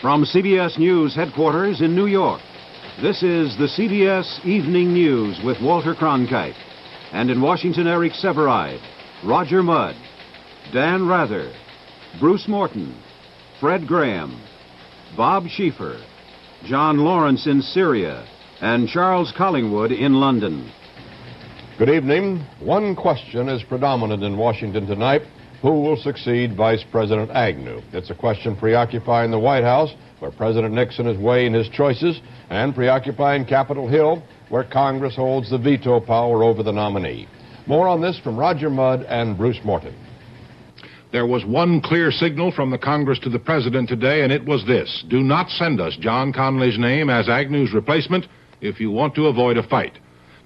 From CBS News headquarters in New York, this is the CBS Evening News with Walter Cronkite. And in Washington, Eric Severide, Roger Mudd, Dan Rather, Bruce Morton, Fred Graham, Bob Schieffer, John Lawrence in Syria, and Charles Collingwood in London. Good evening. One question is predominant in Washington tonight. Who will succeed Vice President Agnew? It's a question preoccupying the White House, where President Nixon is weighing his choices, and preoccupying Capitol Hill, where Congress holds the veto power over the nominee. More on this from Roger Mudd and Bruce Morton. There was one clear signal from the Congress to the President today, and it was this: do not send us John Connally's name as Agnew's replacement if you want to avoid a fight.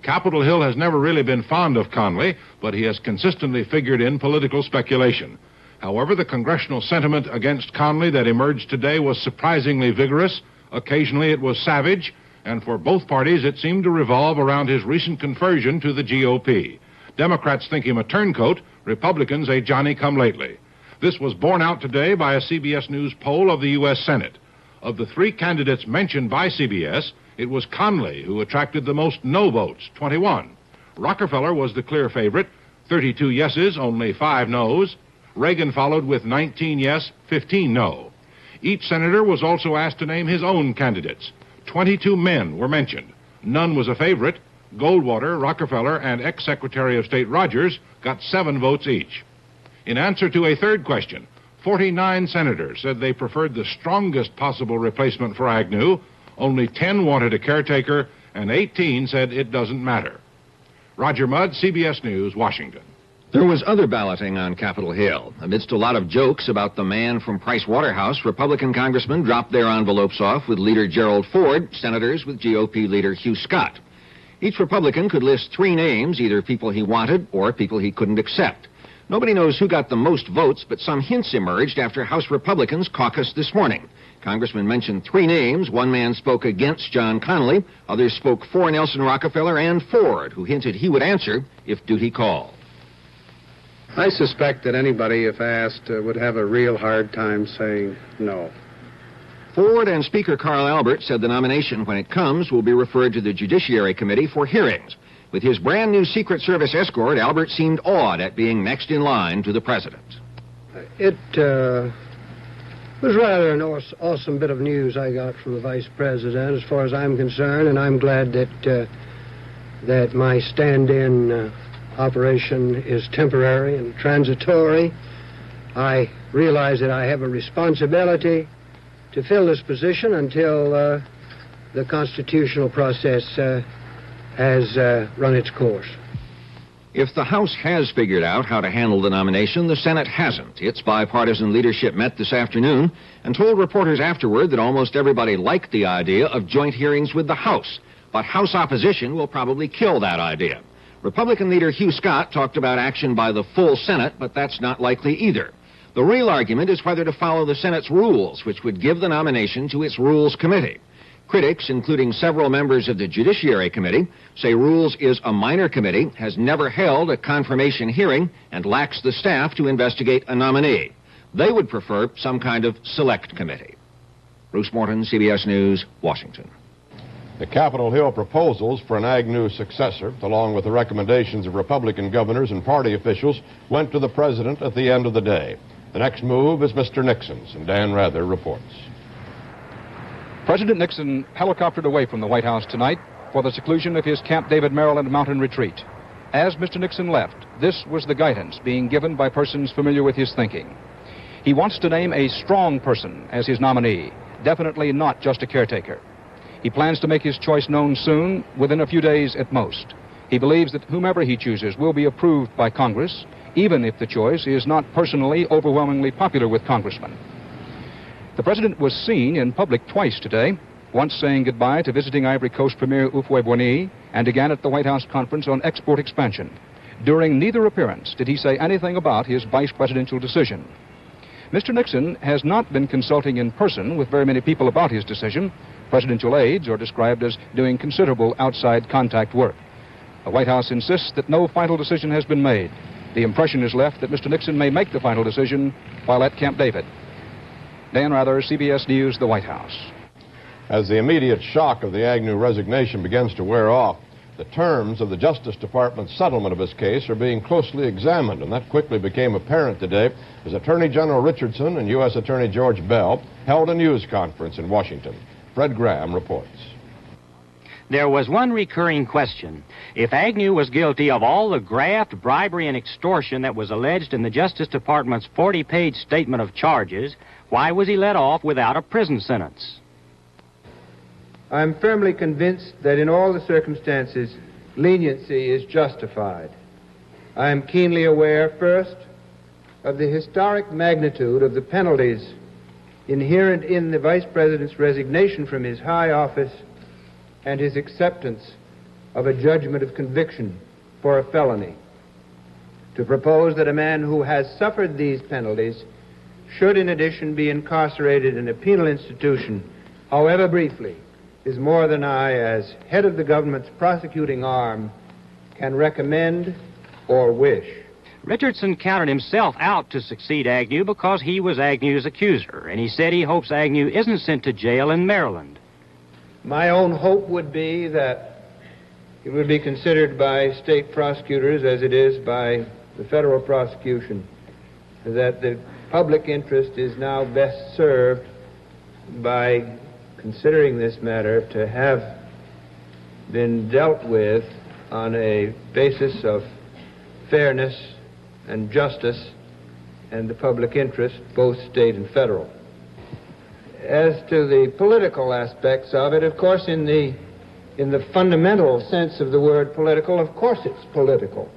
Capitol Hill has never really been fond of Connally, but he has consistently figured in political speculation. However, the congressional sentiment against Connally that emerged today was surprisingly vigorous. Occasionally it was savage, and for both parties it seemed to revolve around his recent conversion to the GOP. Democrats think him a turncoat, Republicans a Johnny-come-lately. This was borne out today by a CBS News poll of the U.S. Senate. Of the three candidates mentioned by CBS, it was Connally who attracted the most no votes, 21. Rockefeller was the clear favorite, 32 yeses, only 5 noes. Reagan followed with 19 yes, 15 no. Each senator was also asked to name his own candidates. 22 men were mentioned. None was a favorite. Goldwater, Rockefeller, and ex-Secretary of State Rogers got 7 votes each. In answer to a third question, 49 senators said they preferred the strongest possible replacement for Agnew. Only 10 wanted a caretaker, and 18 said it doesn't matter. Roger Mudd, CBS News, Washington. There was other balloting on Capitol Hill. Amidst a lot of jokes about the man from Price Waterhouse, Republican congressmen dropped their envelopes off with Leader Gerald Ford, senators with GOP leader Hugh Scott. Each Republican could list 3 names, either people he wanted or people he couldn't accept. Nobody knows who got the most votes, but some hints emerged after House Republicans caucused this morning. Congressmen mentioned 3 names. One man spoke against John Connally. Others spoke for Nelson Rockefeller and Ford, who hinted he would answer if duty called. I suspect that anybody, if asked, would have a real hard time saying no. Ford and Speaker Carl Albert said the nomination, when it comes, will be referred to the Judiciary Committee for hearings. With his brand new Secret Service escort, Albert seemed awed at being next in line to the president. It was rather an awesome bit of news I got from the vice president, as far as I'm concerned, and I'm glad that my stand-in operation is temporary and transitory. I realize that I have a responsibility to fill this position until the constitutional process has run its course. If the House has figured out how to handle the nomination, the Senate hasn't. Its bipartisan leadership met this afternoon and told reporters afterward that almost everybody liked the idea of joint hearings with the House. But House opposition will probably kill that idea. Republican leader Hugh Scott talked about action by the full Senate, but that's not likely either. The real argument is whether to follow the Senate's rules, which would give the nomination to its Rules Committee. Critics, including several members of the Judiciary Committee, say Rules is a minor committee, has never held a confirmation hearing, and lacks the staff to investigate a nominee. They would prefer some kind of select committee. Bruce Morton, CBS News, Washington. The Capitol Hill proposals for an Agnew successor, along with the recommendations of Republican governors and party officials, went to the president at the end of the day. The next move is Mr. Nixon's, and Dan Rather reports. President Nixon helicoptered away from the White House tonight for the seclusion of his Camp David, Maryland mountain retreat. As Mr. Nixon left, this was the guidance being given by persons familiar with his thinking. He wants to name a strong person as his nominee, definitely not just a caretaker. He plans to make his choice known soon, within a few days at most. He believes that whomever he chooses will be approved by Congress, even if the choice is not personally overwhelmingly popular with congressmen. The president was seen in public twice today, once saying goodbye to visiting Ivory Coast Premier Houphouët-Boigny, and again at the White House conference on export expansion. During neither appearance did he say anything about his vice presidential decision. Mr. Nixon has not been consulting in person with very many people about his decision. Presidential aides are described as doing considerable outside contact work. The White House insists that no final decision has been made. The impression is left that Mr. Nixon may make the final decision while at Camp David. Dan Rather, CBS News, the White House. As the immediate shock of the Agnew resignation begins to wear off, the terms of the Justice Department's settlement of his case are being closely examined, and that quickly became apparent today as Attorney General Richardson and U.S. Attorney George Bell held a news conference in Washington. Fred Graham reports. There was one recurring question. If Agnew was guilty of all the graft, bribery, and extortion that was alleged in the Justice Department's 40-page statement of charges, why was he let off without a prison sentence? I'm firmly convinced that in all the circumstances, leniency is justified. I am keenly aware, first, of the historic magnitude of the penalties inherent in the Vice President's resignation from his high office and his acceptance of a judgment of conviction for a felony. To propose that a man who has suffered these penalties should in addition be incarcerated in a penal institution, however briefly, is more than I, as head of the government's prosecuting arm, can recommend or wish. Richardson counted himself out to succeed Agnew because he was Agnew's accuser, and he said he hopes Agnew isn't sent to jail in Maryland. My own hope would be that it would be considered by state prosecutors, as it is by the federal prosecution, that the public interest is now best served by considering this matter to have been dealt with on a basis of fairness and justice and the public interest, both state and federal. As to the political aspects of it, of course, in the fundamental sense of the word political, of course it's political.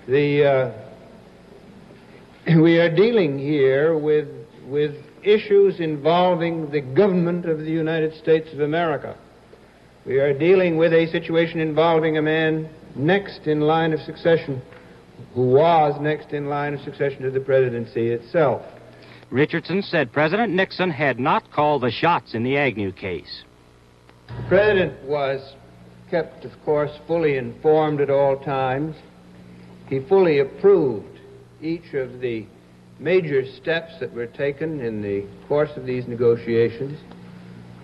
We are dealing here with issues involving the government of the United States of America. We are dealing with a situation involving a man next in line of succession, who was next in line of succession to the presidency itself. Richardson said President Nixon had not called the shots in the Agnew case. The president was kept, of course, fully informed at all times. He fully approved each of the major steps that were taken in the course of these negotiations.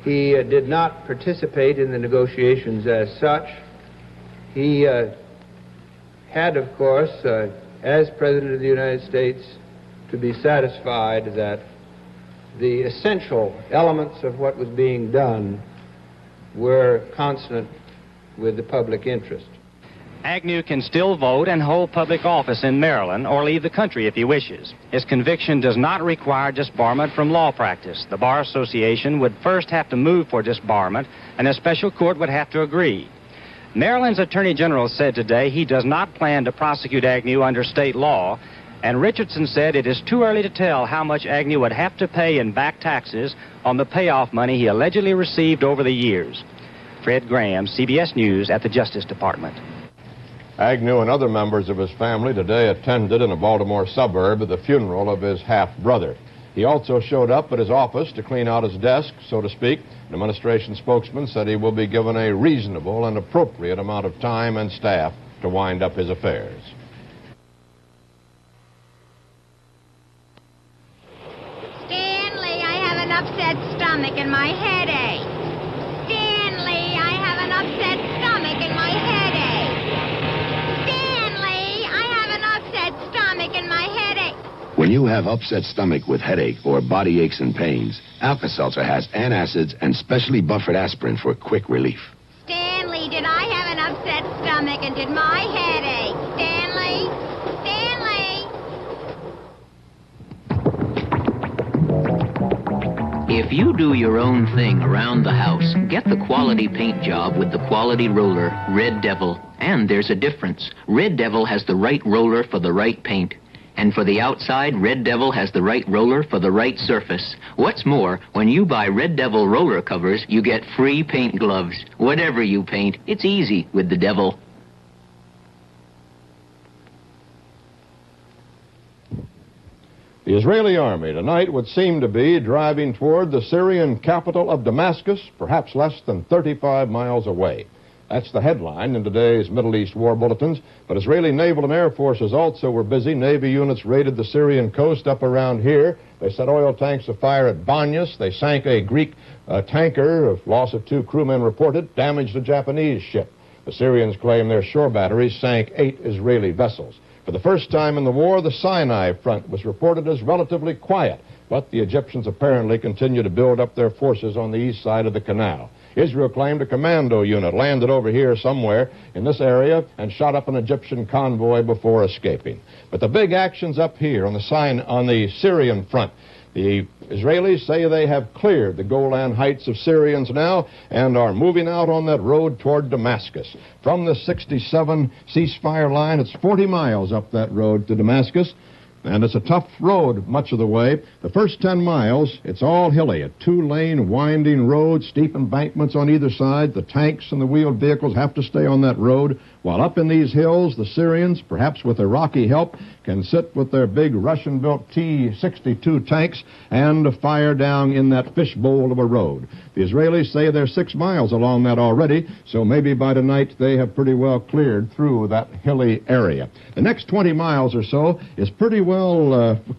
He did not participate in the negotiations as such. He had, of course, as President of the United States, to be satisfied that the essential elements of what was being done were consonant with the public interest. Agnew can still vote and hold public office in Maryland or leave the country if he wishes. His conviction does not require disbarment from law practice. The Bar Association would first have to move for disbarment, and a special court would have to agree. Maryland's Attorney General said today he does not plan to prosecute Agnew under state law, and Richardson said it is too early to tell how much Agnew would have to pay in back taxes on the payoff money he allegedly received over the years. Fred Graham, CBS News at the Justice Department. Agnew and other members of his family today attended in a Baltimore suburb the funeral of his half-brother. He also showed up at his office to clean out his desk, so to speak. An administration spokesman said he will be given a reasonable and appropriate amount of time and staff to wind up his affairs. Stanley, I have an upset stomach and my headache. Stanley, I have an upset stomach and my headache. Stanley, I have an upset stomach and my headache. When you have upset stomach with headache or body aches and pains, Alka-Seltzer has antacids and specially buffered aspirin for quick relief. Stanley, did I have an upset stomach and did my headache? Stanley? If you do your own thing around the house, get the quality paint job with the quality roller, Red Devil. And there's a difference. Red Devil has the right roller for the right paint. And for the outside, Red Devil has the right roller for the right surface. What's more, when you buy Red Devil roller covers, you get free paint gloves. Whatever you paint, it's easy with the Devil. The Israeli army tonight would seem to be driving toward the Syrian capital of Damascus, perhaps less than 35 miles away. That's the headline in today's Middle East war bulletins. But Israeli naval and air forces also were busy. Navy units raided the Syrian coast up around here. They set oil tanks afire at Banyas. They sank a Greek tanker. Loss of 2 crewmen reported. Damaged a Japanese ship. The Syrians claim their shore batteries sank 8 Israeli vessels. For the first time in the war, the Sinai front was reported as relatively quiet. But the Egyptians apparently continue to build up their forces on the east side of the canal. Israel claimed a commando unit landed over here somewhere in this area and shot up an Egyptian convoy before escaping. But the big action's up here on the Syrian front. The Israelis say they have cleared the Golan Heights of Syrians now and are moving out on that road toward Damascus. From the 67 ceasefire line, it's 40 miles up that road to Damascus. And it's a tough road much of the way. The first 10 miles, it's all hilly, a 2-lane winding road, steep embankments on either side. The tanks and the wheeled vehicles have to stay on that road. While up in these hills, the Syrians, perhaps with Iraqi help, can sit with their big Russian-built T-62 tanks and fire down in that fishbowl of a road. The Israelis say they're 6 miles along that already, so maybe by tonight they have pretty well cleared through that hilly area. The next 20 miles or so is pretty well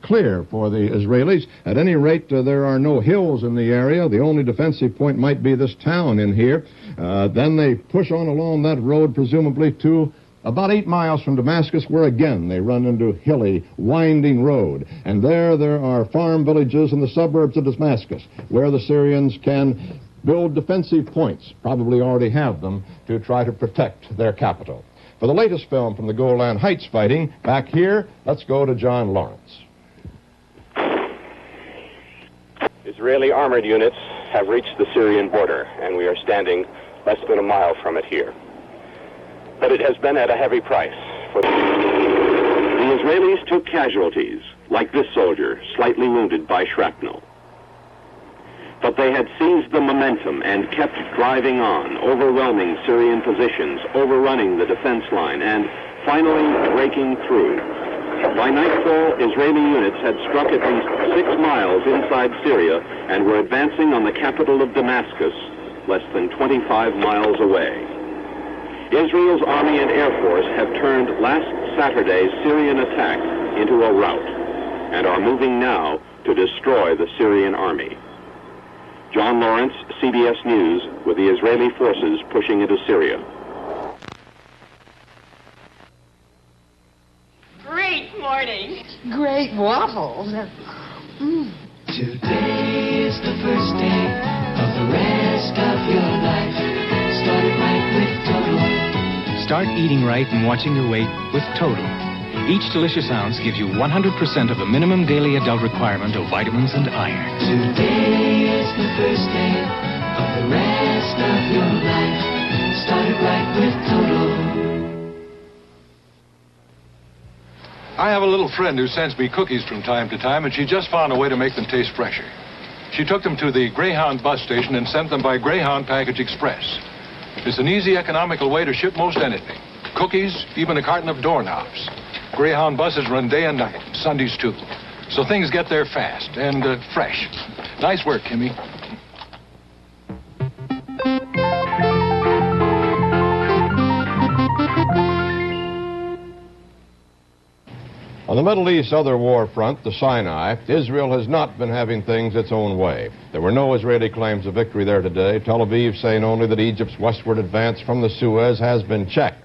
clear for the Israelis. At any rate, there are no hills in the area. The only defensive point might be this town in here. Then they push on along that road, presumably to about 8 miles from Damascus, where again they run into hilly, winding road. And there are farm villages in the suburbs of Damascus, where the Syrians can build defensive points, probably already have them, to try to protect their capital. For the latest film from the Golan Heights fighting, back here, let's go to John Lawrence. Israeli armored units have reached the Syrian border, and we are standing less than a mile from it here. But it has been at a heavy price. The Israelis took casualties, like this soldier, slightly wounded by shrapnel. But they had seized the momentum and kept driving on, overwhelming Syrian positions, overrunning the defense line, and finally breaking through. By nightfall, Israeli units had struck at least 6 miles inside Syria and were advancing on the capital of Damascus, less than 25 miles away. Israel's Army and Air Force have turned last Saturday's Syrian attack into a rout and are moving now to destroy the Syrian army. John Lawrence, CBS News, with the Israeli forces pushing into Syria. Great morning. Great waffles. Today is the first day of the rest of your life. Start it right with Total. Start eating right and watching your weight with Total. Each delicious ounce gives you 100% of the minimum daily adult requirement of vitamins and iron. Today is the first day of the rest of your life. Start it right with Total. I have a little friend who sends me cookies from time to time, and she just found a way to make them taste fresher. She took them to the Greyhound bus station and sent them by Greyhound Package Express. It's an easy, economical way to ship most anything. Cookies, even a carton of doorknobs. Greyhound buses run day and night, Sundays too. So things get there fast and fresh. Nice work, Kimmy. On the Middle East's other war front, the Sinai, Israel has not been having things its own way. There were no Israeli claims of victory there today. Tel Aviv saying only that Egypt's westward advance from the Suez has been checked.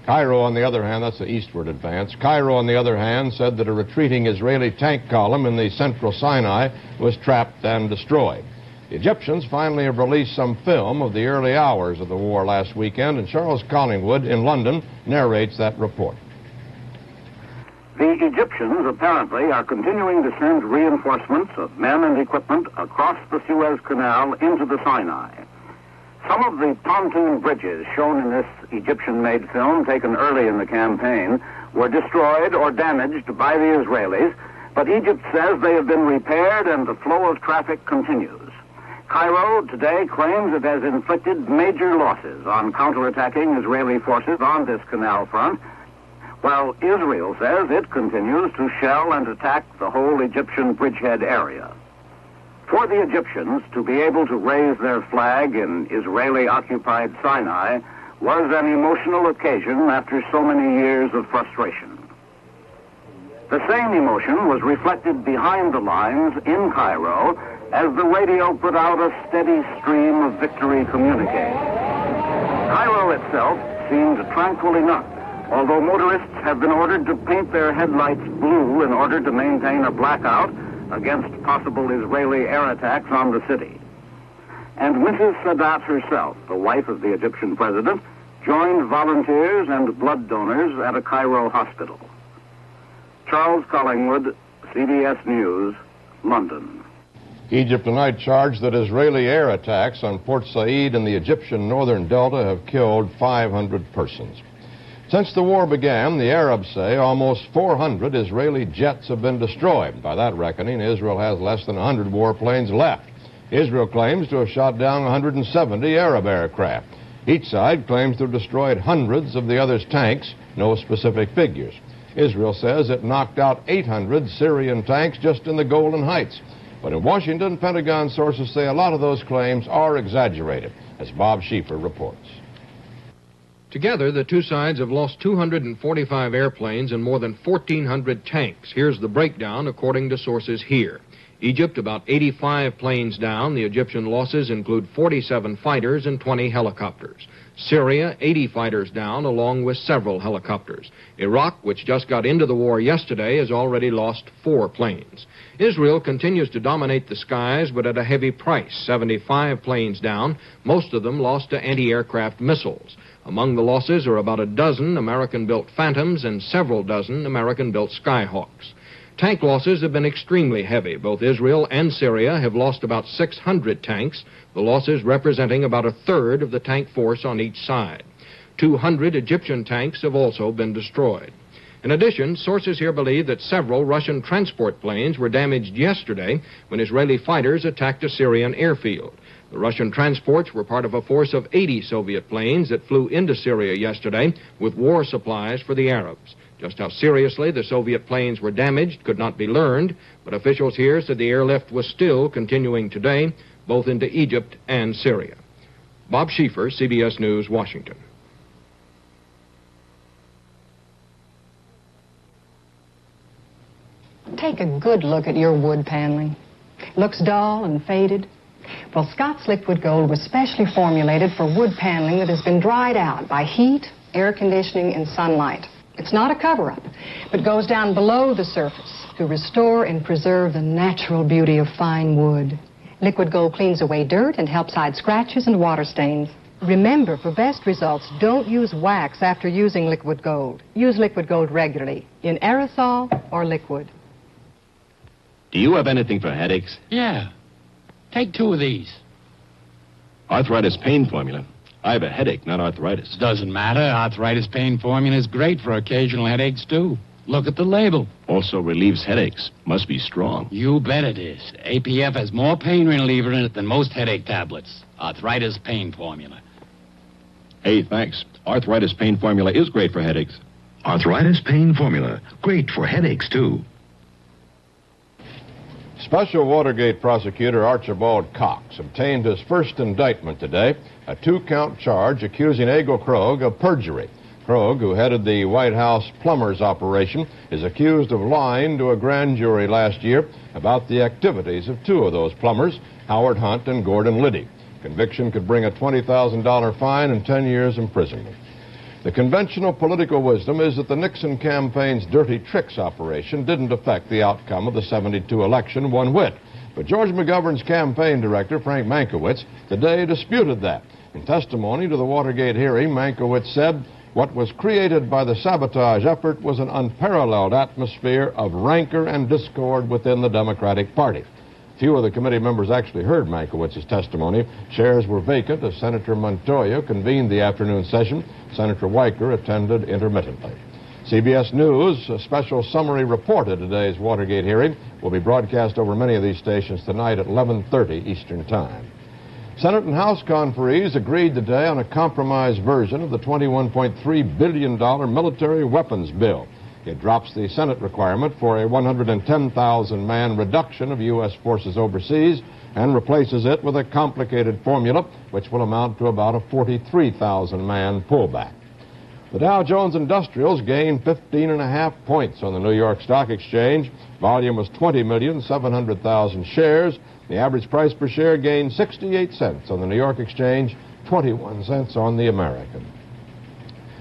Cairo, on the other hand, that's the eastward advance. Cairo, on the other hand, said that a retreating Israeli tank column in the central Sinai was trapped and destroyed. The Egyptians finally have released some film of the early hours of the war last weekend, and Charles Collingwood in London narrates that report. The Egyptians apparently are continuing to send reinforcements of men and equipment across the Suez Canal into the Sinai. Some of the pontoon bridges shown in this Egyptian-made film taken early in the campaign were destroyed or damaged by the Israelis, but Egypt says they have been repaired and the flow of traffic continues. Cairo today claims it has inflicted major losses on counterattacking Israeli forces on this canal front, while Israel says it continues to shell and attack the whole Egyptian bridgehead area. For the Egyptians to be able to raise their flag in Israeli-occupied Sinai was an emotional occasion after so many years of frustration. The same emotion was reflected behind the lines in Cairo as the radio put out a steady stream of victory communiques. Cairo itself seemed tranquil enough, although motorists have been ordered to paint their headlights blue in order to maintain a blackout against possible Israeli air attacks on the city. And Mrs. Sadat herself, the wife of the Egyptian president, joined volunteers and blood donors at a Cairo hospital. Charles Collingwood, CBS News, London. Egypt tonight charged that Israeli air attacks on Port Said in the Egyptian northern delta have killed 500 persons. Since the war began, the Arabs say almost 400 Israeli jets have been destroyed. By that reckoning, Israel has less than 100 warplanes left. Israel claims to have shot down 170 Arab aircraft. Each side claims to have destroyed hundreds of the other's tanks, no specific figures. Israel says it knocked out 800 Syrian tanks just in the Golan Heights. But in Washington, Pentagon sources say a lot of those claims are exaggerated, as Bob Schieffer reports. Together, the two sides have lost 245 airplanes and more than 1,400 tanks. Here's the breakdown according to sources here. Egypt, about 85 planes down. The Egyptian losses include 47 fighters and 20 helicopters. Syria, 80 fighters down, along with several helicopters. Iraq, which just got into the war yesterday, has already lost 4 planes. Israel continues to dominate the skies, but at a heavy price. 75 planes down, most of them lost to anti-aircraft missiles. Among the losses are about a dozen American-built Phantoms and several dozen American-built Skyhawks. Tank losses have been extremely heavy. Both Israel and Syria have lost about 600 tanks, the losses representing about a third of the tank force on each side. 200 Egyptian tanks have also been destroyed. In addition, sources here believe that several Russian transport planes were damaged yesterday when Israeli fighters attacked a Syrian airfield. The Russian transports were part of a force of 80 Soviet planes that flew into Syria yesterday with war supplies for the Arabs. Just how seriously the Soviet planes were damaged could not be learned, but officials here said the airlift was still continuing today, both into Egypt and Syria. Bob Schieffer, CBS News, Washington. Take a good look at your wood paneling. Looks dull and faded. Well, Scott's Liquid Gold was specially formulated for wood paneling that has been dried out by heat, air conditioning, and sunlight. It's not a cover-up, but goes down below the surface to restore and preserve the natural beauty of fine wood. Liquid Gold cleans away dirt and helps hide scratches and water stains. Remember, for best results, don't use wax after using Liquid Gold. Use Liquid Gold regularly, in aerosol or liquid. Do you have anything for headaches? Yeah. Take 2 of these. Arthritis pain formula. I have a headache, not arthritis. Doesn't matter. Arthritis pain formula is great for occasional headaches, too. Look at the label. Also relieves headaches. Must be strong. You bet it is. APF has more pain reliever in it than most headache tablets. Arthritis pain formula. Hey, thanks. Arthritis pain formula is great for headaches. Arthritis pain formula. Great for headaches, too. Special Watergate prosecutor Archibald Cox obtained his first indictment today, a 2-count charge accusing Egil Krogh of perjury. Krogh, who headed the White House plumbers operation, is accused of lying to a grand jury last year about the activities of 2 of those plumbers, Howard Hunt and Gordon Liddy. Conviction could bring a $20,000 fine and 10 years imprisonment. The conventional political wisdom is that the Nixon campaign's dirty tricks operation didn't affect the outcome of the '72 election one whit. But George McGovern's campaign director, Frank Mankiewicz, today disputed that. In testimony to the Watergate hearing, Mankiewicz said, "What was created by the sabotage effort was an unparalleled atmosphere of rancor and discord within the Democratic Party." Few of the committee members actually heard Mankiewicz's testimony. Chairs were vacant as Senator Montoya convened the afternoon session. Senator Weicker attended intermittently. CBS News, a special summary report of today's Watergate hearing, will be broadcast over many of these stations tonight at 11:30 Eastern Time. Senate and House conferees agreed today on a compromise version of the $21.3 billion military weapons bill. It drops the Senate requirement for a 110,000-man reduction of U.S. forces overseas and replaces it with a complicated formula which will amount to about a 43,000-man pullback. The Dow Jones Industrials gained 15.5 points on the New York Stock Exchange. Volume was 20,700,000 shares. The average price per share gained 68 cents on the New York Exchange, 21 cents on the American.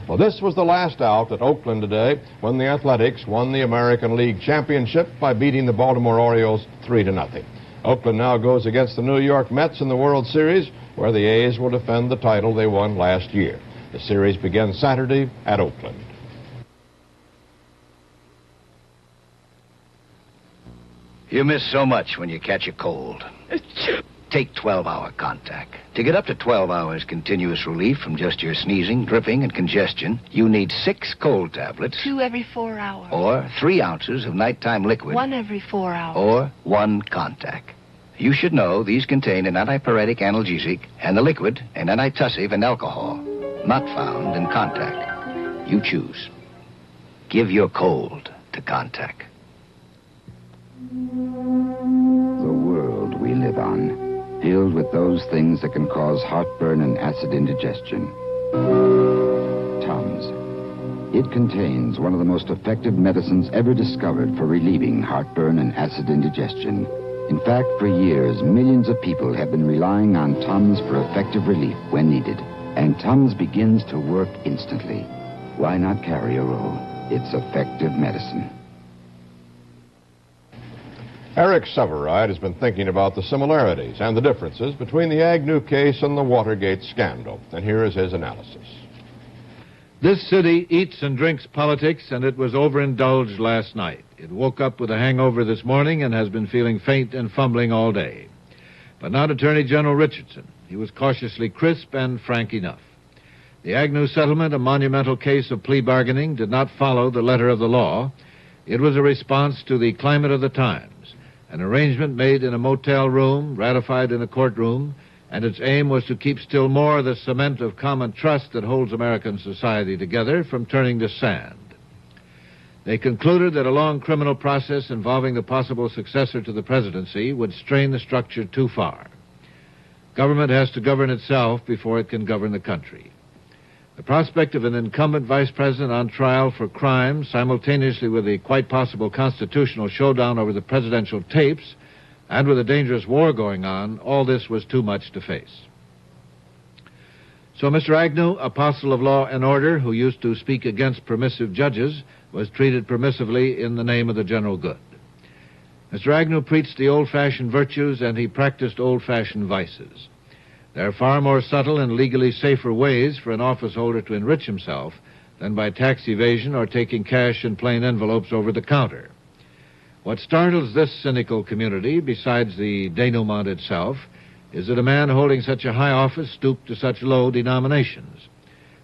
Well, this was the last out at Oakland today when the Athletics won the American League Championship by beating the Baltimore Orioles 3-0. Oakland now goes against the New York Mets in the World Series, where the A's will defend the title they won last year. The series begins Saturday at Oakland. You miss so much when you catch a cold. Take 12-hour Contact. To get up to 12 hours continuous relief from just your sneezing, dripping, and congestion, you need 6 cold tablets. 2 every 4 hours. Or 3 ounces of nighttime liquid. 1 every 4 hours. Or 1 Contact. You should know these contain an antipyretic analgesic and the liquid an antitussive and alcohol. Not found in Contact. You choose. Give your cold to Contact. The world we live on, filled with those things that can cause heartburn and acid indigestion. Tums. It contains one of the most effective medicines ever discovered for relieving heartburn and acid indigestion. In fact, for years, millions of people have been relying on Tums for effective relief when needed. And Tums begins to work instantly. Why not carry a roll? It's effective medicine. Eric Severide has been thinking about the similarities and the differences between the Agnew case and the Watergate scandal. And here is his analysis. This city eats and drinks politics, and it was overindulged last night. It woke up with a hangover this morning and has been feeling faint and fumbling all day. But not Attorney General Richardson. He was cautiously crisp and frank enough. The Agnew settlement, a monumental case of plea bargaining, did not follow the letter of the law. It was a response to the climate of the times, an arrangement made in a motel room, ratified in a courtroom, and its aim was to keep still more the cement of common trust that holds American society together from turning to sand. They concluded that a long criminal process involving the possible successor to the presidency would strain the structure too far. Government has to govern itself before it can govern the country. The prospect of an incumbent vice president on trial for crime, simultaneously with the quite possible constitutional showdown over the presidential tapes, and with a dangerous war going on, all this was too much to face. So Mr. Agnew, apostle of law and order, who used to speak against permissive judges, was treated permissively in the name of the general good. Mr. Agnew preached the old-fashioned virtues, and he practiced old-fashioned vices. There are far more subtle and legally safer ways for an office holder to enrich himself than by tax evasion or taking cash in plain envelopes over the counter. What startles this cynical community, besides the denouement itself, is that a man holding such a high office stooped to such low denominations.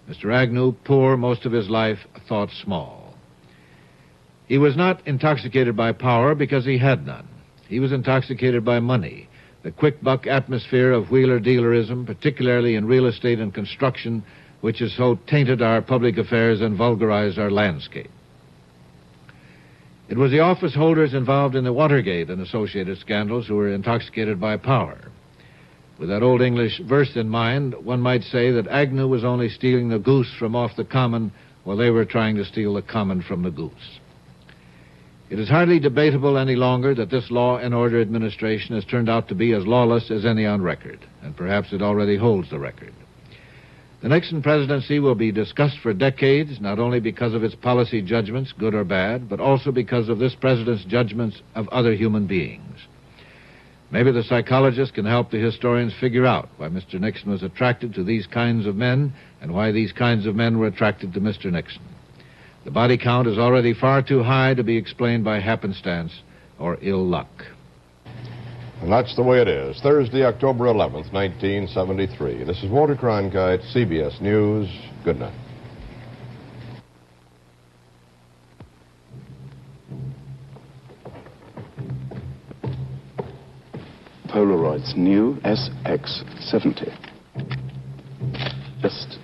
Mr. Agnew, poor most of his life, thought small. He was not intoxicated by power because he had none. He was intoxicated by money, the quick-buck atmosphere of wheeler-dealerism, particularly in real estate and construction, which has so tainted our public affairs and vulgarized our landscape. It was the office holders involved in the Watergate and associated scandals who were intoxicated by power. With that old English verse in mind, one might say that Agnew was only stealing the goose from off the common while they were trying to steal the common from the goose. It is hardly debatable any longer that this law and order administration has turned out to be as lawless as any on record, and perhaps it already holds the record. The Nixon presidency will be discussed for decades, not only because of its policy judgments, good or bad, but also because of this president's judgments of other human beings. Maybe the psychologists can help the historians figure out why Mr. Nixon was attracted to these kinds of men and why these kinds of men were attracted to Mr. Nixon. The body count is already far too high to be explained by happenstance or ill luck. And that's the way it is. Thursday, October 11th, 1973. This is Walter Cronkite, CBS News. Good night. Polaroid's new SX70. Just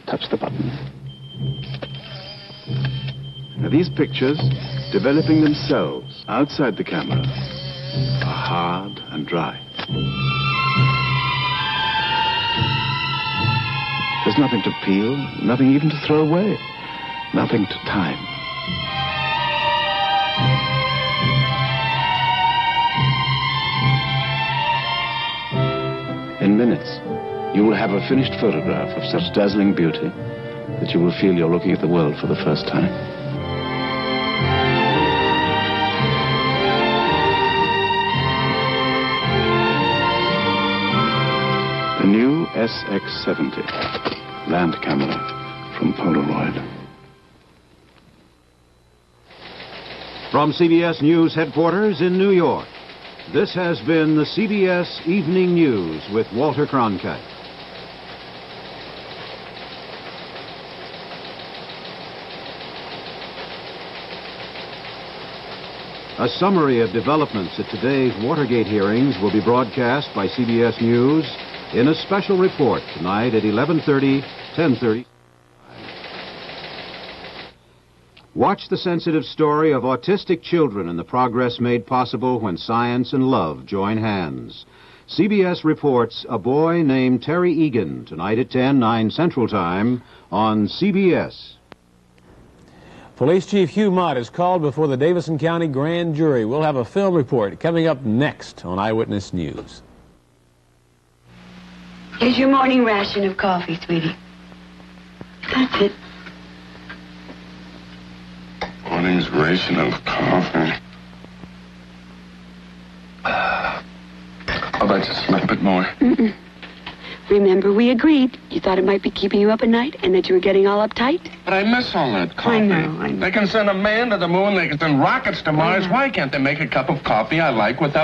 touch the button. Now, these pictures, developing themselves outside the camera, are hard and dry. There's nothing to peel, nothing even to throw away, nothing to time. In minutes, you will have a finished photograph of such dazzling beauty that you will feel you're looking at the world for the first time. The new SX70 land camera from Polaroid. From CBS News headquarters in New York, this has been the CBS Evening News with Walter Cronkite. A summary of developments at today's Watergate hearings will be broadcast by CBS News in a special report tonight at 11:30, 10:30. Watch the sensitive story of autistic children and the progress made possible when science and love join hands. CBS reports A Boy Named Terry Egan tonight at 10, 9 Central Time on CBS. Police Chief Hugh Mott is called before the Davison County Grand Jury. We'll have a film report coming up next on Eyewitness News. Here's your morning ration of coffee, sweetie. That's it. Morning's ration of coffee. I'd like just a little bit more. Mm-mm. Remember, we agreed. You thought it might be keeping you up at night and that you were getting all uptight? But I miss all that coffee. I know. They can send a man to the moon, they can send rockets to Mars. Why can't they make a cup of coffee I like without